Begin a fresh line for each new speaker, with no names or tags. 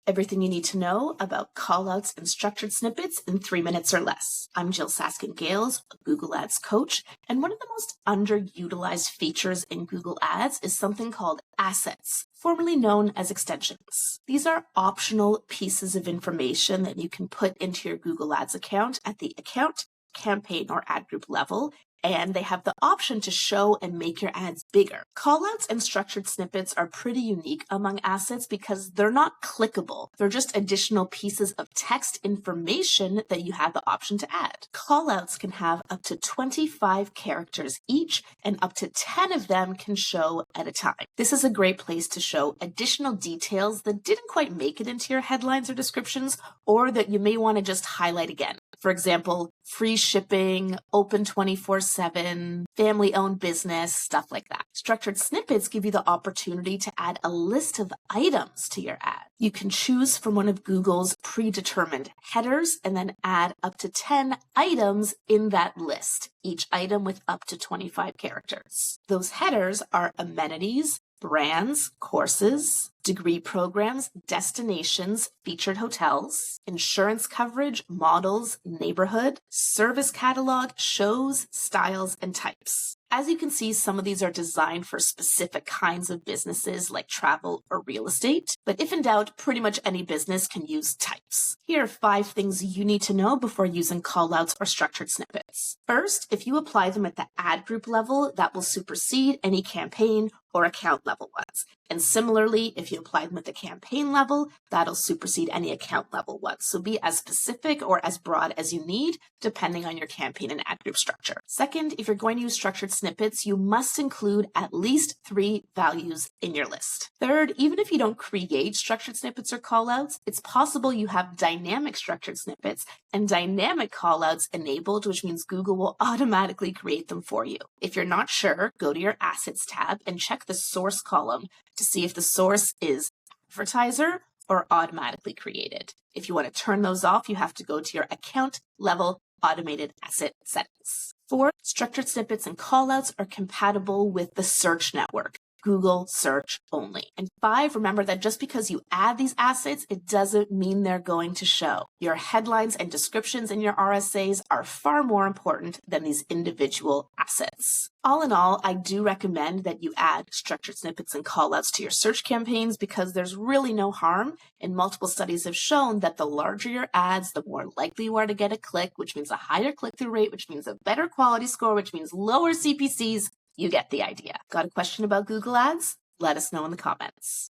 Everything you need to know about callouts and structured snippets in 3 minutes or less. I'm Jill Saskin-Gales, a Google Ads coach, and one of the most underutilized features in Google Ads is something called assets, formerly known as extensions. These are optional pieces of information that you can put into your Google Ads account at the account, campaign, or ad group level, and they have the option to show and make your ads bigger. Callouts and structured snippets are pretty unique among assets because they're not clickable. They're just additional pieces of text information that you have the option to add. Callouts can have up to 25 characters each, and up to 10 of them can show at a time. This is a great place to show additional details that didn't quite make it into your headlines or descriptions, or that you may want to just highlight again. For example, free shipping, open 24/7, family-owned business, stuff like that. Structured snippets give you the opportunity to add a list of items to your ad. You can choose from one of Google's predetermined headers and then add up to 10 items in that list, each item with up to 25 characters. Those headers are amenities, brands, courses, degree programs, destinations, featured hotels, insurance coverage, models, neighborhood, service catalog, shows, styles, and types. As you can see, some of these are designed for specific kinds of businesses like travel or real estate, but if in doubt, pretty much any business can use types. Here are 5 things you need to know before using callouts or structured snippets. First, if you apply them at the ad group level, that will supersede any campaign or account level ones. And similarly, if you apply them at the campaign level, that'll supersede any account level ones. So be as specific or as broad as you need, depending on your campaign and ad group structure. Second, if you're going to use structured snippets, you must include at least 3 values in your list. Third, even if you don't create structured snippets or callouts, it's possible you have dynamic structured snippets and dynamic callouts enabled, which means Google will automatically create them for you. If you're not sure, go to your Assets tab and check the source column to see if the source is advertiser or automatically created. If you want to turn those off, you have to go to your account level automated asset settings. 4, structured snippets and callouts are compatible with the search network, Google search only. And 5, remember that just because you add these assets, it doesn't mean they're going to show. Your headlines and descriptions in your RSAs are far more important than these individual assets. All in all, I do recommend that you add structured snippets and callouts to your search campaigns because there's really no harm, and multiple studies have shown that the larger your ads, the more likely you are to get a click, which means a higher click-through rate, which means a better quality score, which means lower CPCs. You get the idea. Got a question about Google Ads? Let us know in the comments.